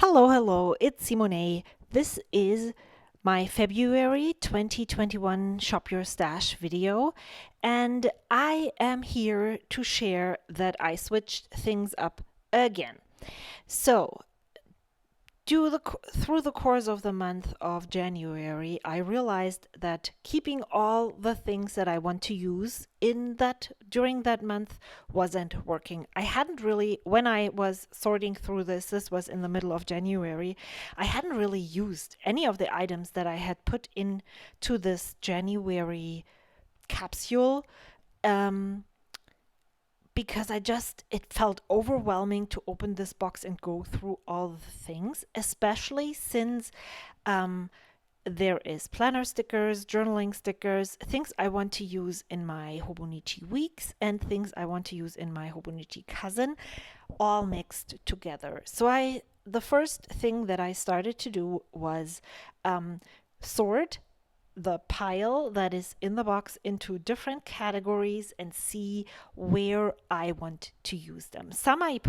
Hello, hello, it's Simone. This is my February 2021 Shop Your Stash video, and I am here to share that I switched things up again. So, through the course of the month of January, I realized that keeping all the things that I want to use in that during that month wasn't working. I hadn't really, when I was sorting through this was in the middle of January, I hadn't really used any of the items that I had put into this January capsule. Um, because it felt overwhelming to open this box and go through all the things, especially since um, there is planner stickers, journaling stickers, things I want to use in my Hobonichi weeks and things I want to use in my Hobonichi cousin, all mixed together. The first thing that I started to do was sort the pile that is in the box into different categories and see where I want to use them. Some I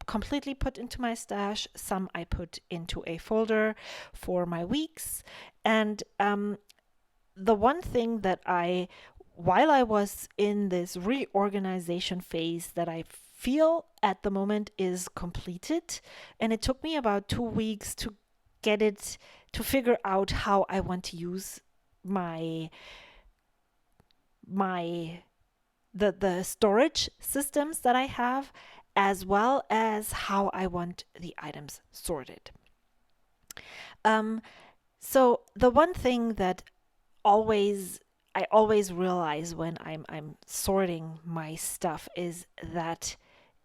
completely put into my stash, some I put into a folder for my weeks. And the one thing that while I was in this reorganization phase that I feel at the moment is completed, and it took me about 2 weeks to get it to figure out how I want to use my my the storage systems that I have, as well as how I want the items sorted. Um, so the one thing that always I always realize when I'm sorting my stuff is that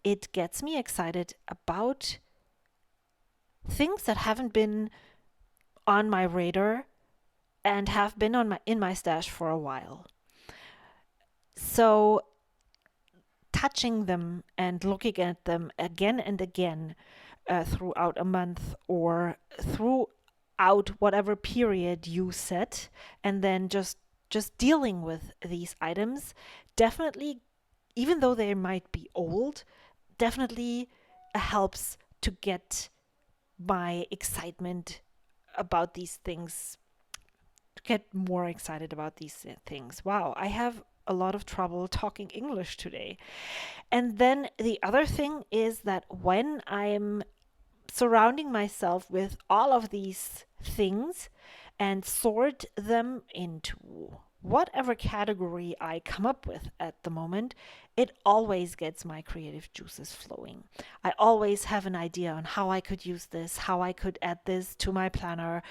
it gets me excited about things that haven't been on my radar and have been in my stash for a while. So touching them and looking at them again and again throughout a month or throughout whatever period you set, and then just dealing with these items, definitely, even though they might be old, definitely helps to get my excitement about these things, to get more excited about these things. Wow, I have a lot of trouble talking English today. And then the other thing is that when I'm surrounding myself with all of these things and sort them into whatever category I come up with at the moment, it always gets my creative juices flowing. I always have an idea on how I could use this, how I could add this to my planner,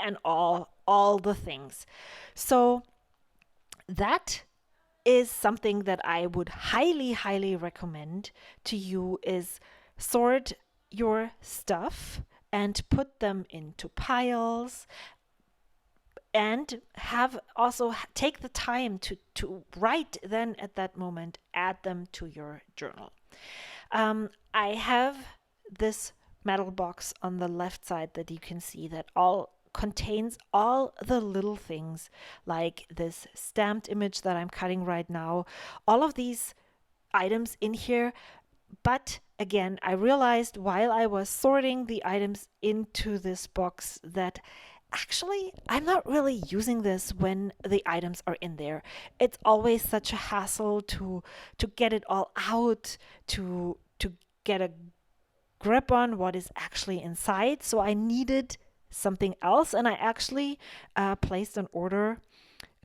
and all the things. So that is something that I would highly recommend to you, is sort your stuff and put them into piles, and have also take the time to write then at that moment, add them to your journal. I have this metal box on the left side that you can see that all contains all the little things, like this stamped image that I'm cutting right now, all of these items in here. But again, I realized while I was sorting the items into this box that actually I'm not really using this when the items are in there. It's always such a hassle to get it all out, to get a grip on what is actually inside. So I needed something else, and I actually placed an order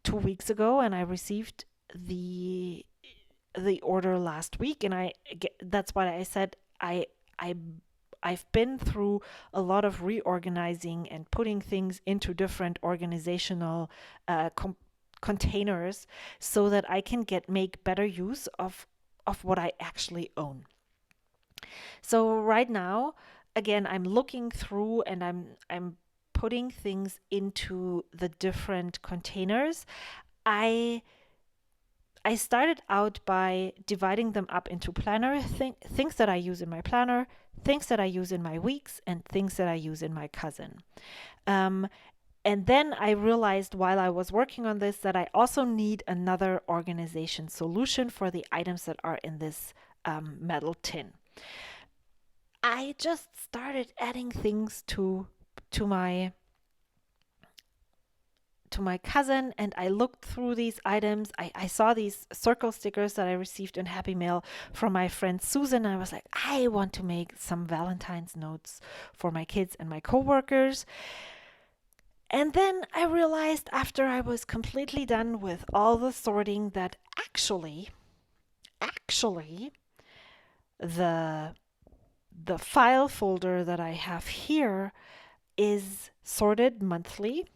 2 weeks ago, and I received the order last week. And that's why I said I I've been through a lot of reorganizing and putting things into different organizational containers so that I can make better use of what I actually own. So right now, again, I'm looking through and I'm putting things into the different containers. I I started out by dividing them up into things that I use in my planner, things that I use in my weeks, and things that I use in my cousin. Um, and then I realized while I was working on this that I also need another organization solution for the items that are in this metal tin. I just started adding things to my to my cousin, and I looked through these items. I saw these circle stickers that I received in Happy Mail from my friend Susan. I was like, I want to make some Valentine's notes for my kids and my coworkers. And then I realized after I was completely done with all the sorting that actually the the file folder that I have here is sorted monthly.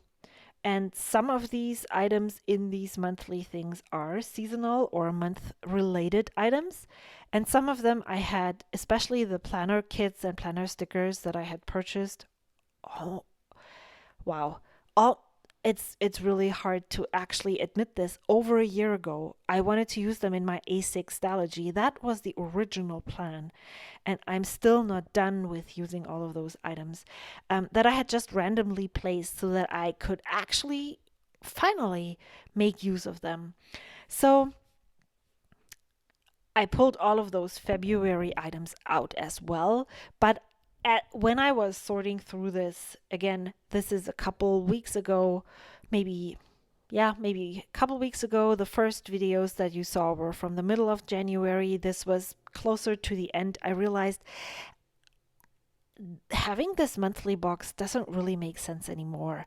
And some of these items in these monthly things are seasonal or month related items. And some of them I had, especially the planner kits and planner stickers that I had purchased. Oh, wow. All it's really hard to actually admit this. Over a year ago, I wanted to use them in my A6 Stalogy. That was the original plan, and I'm still not done with using all of those items that I had just randomly placed so that I could actually finally make use of them. So I pulled all of those February items out as well, but when I was sorting through this, again, this is a couple weeks ago, maybe maybe a couple weeks ago. The first videos that you saw were from the middle of January. This was closer to the end. I realized having this monthly box doesn't really make sense anymore.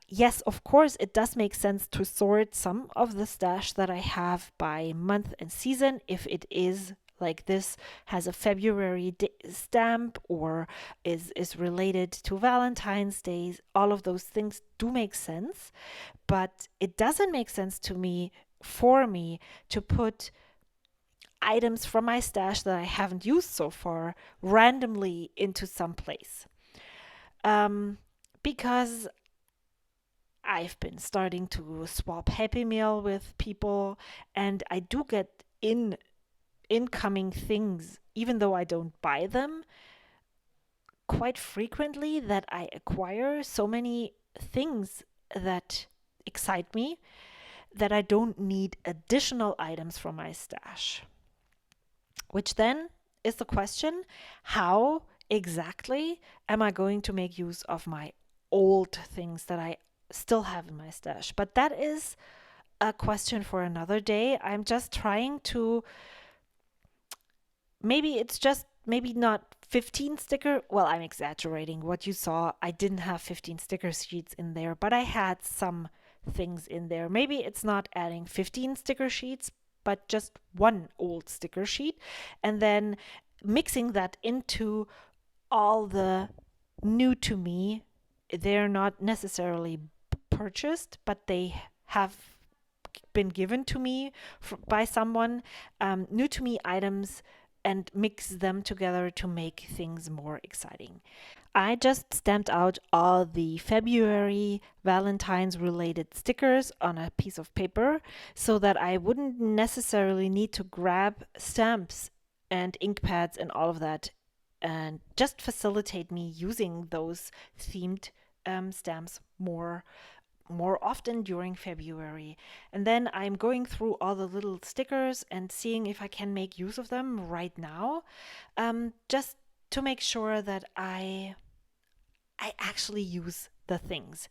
Yes, of course, it does make sense to sort some of the stash that I have by month and season if it is like this has a February stamp or is related to Valentine's Day. All of those things do make sense, but it doesn't make sense to me for me to put items from my stash that I haven't used so far randomly into some place. Um, because I've been starting to swap Happy Meal with people, and I do get incoming things, even though I don't buy them, quite frequently that I acquire so many things that excite me that I don't need additional items from my stash. Which then is the question, how exactly am I going to make use of my old things that I still have in my stash? But that is a question for another day. I'm just trying to, maybe it's just, maybe not 15 sticker. Well, I'm exaggerating. What you saw, I didn't have 15 sticker sheets in there, but I had some things in there. Maybe it's not adding 15 sticker sheets, but just one old sticker sheet, and then mixing that into all the new to me. They're not necessarily purchased, but they have been given to me by someone, new to me items, and mix them together to make things more exciting. I just stamped out all the February Valentine's related stickers on a piece of paper so that I wouldn't necessarily need to grab stamps and ink pads and all of that, and just facilitate me using those themed stamps more often during February. And then I'm going through all the little stickers and seeing if I can make use of them right now, just to make sure that I actually use the things.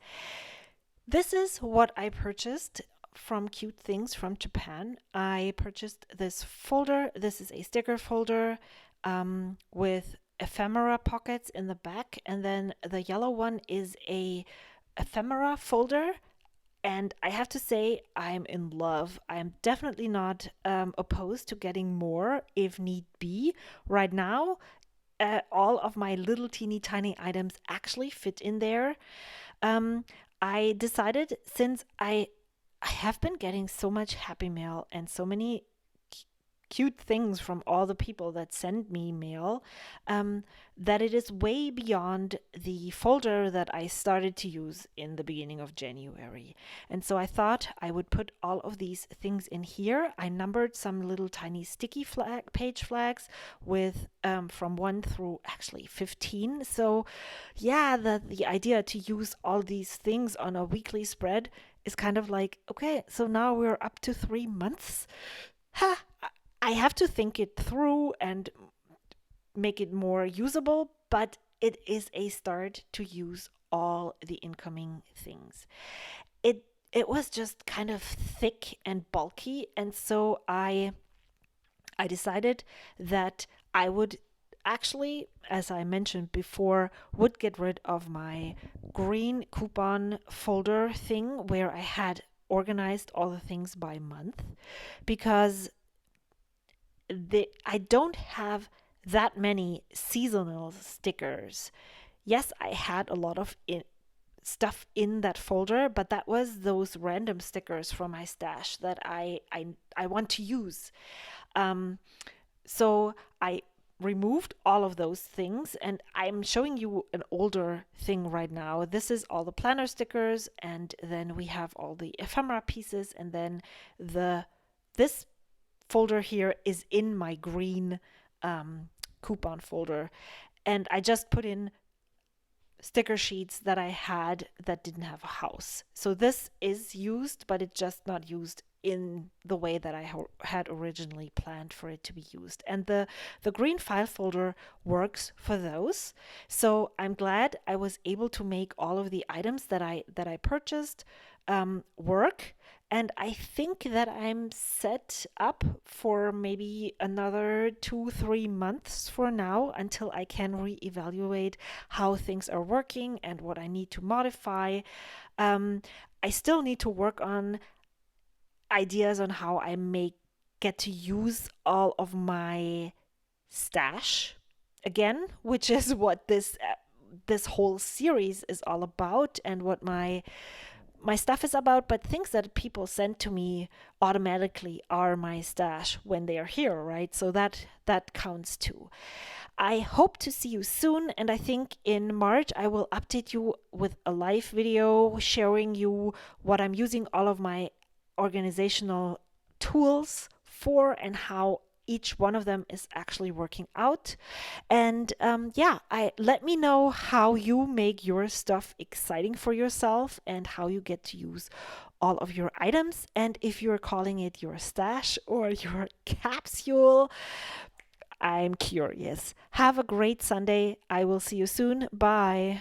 This is what I purchased from Cute Things from Japan. I purchased this folder. This is a sticker folder with ephemera pockets in the back, and then the yellow one is a ephemera folder. And I have to say, I'm in love. I'm definitely not opposed to getting more if need be. Right now, all of my little teeny tiny items actually fit in there. Um, I decided, since I have been getting so much Happy Mail and so many cute things from all the people that send me mail, that it is way beyond the folder that I started to use in the beginning of January. And so I thought I would put all of these things in here. I numbered some little tiny sticky page flags with from 1 through actually 15. So yeah, the idea to use all these things on a weekly spread is kind of like, okay, so now we're up to 3 months. Ha! I have to think it through and make it more usable, but it is a start to use all the incoming things. It was just kind of thick and bulky, and so I decided that I would actually, as I mentioned before, would get rid of my green coupon folder thing where I had organized all the things by month, because I don't have that many seasonal stickers. Yes, I had a lot of stuff in that folder, but that was those random stickers from my stash that I want to use. Um, so I removed all of those things, and I'm showing you an older thing right now. This is all the planner stickers, and then we have all the ephemera pieces, and then the this folder here is in my green coupon folder, and I just put in sticker sheets that I had that didn't have a house. So this is used, but it's just not used in the way that I had originally planned for it to be used. And the green file folder works for those. So I'm glad I was able to make all of the items that I purchased work. And I think that I'm set up for maybe another 2, 3 months for now until I can reevaluate how things are working and what I need to modify. Um, I still need to work on ideas on how I may get to use all of my stash again, which is what this whole series is all about, and what my stuff is about. But things that people send to me automatically are my stash when they are here, right? So that counts too. I hope to see you soon, and I think in March I will update you with a live video showing you what I'm using all of my organizational tools for and how each one of them is actually working out. And yeah, I let me know how you make your stuff exciting for yourself and how you get to use all of your items, and if you're calling it your stash or your capsule. I'm curious. Have a great Sunday. I will see you soon. Bye.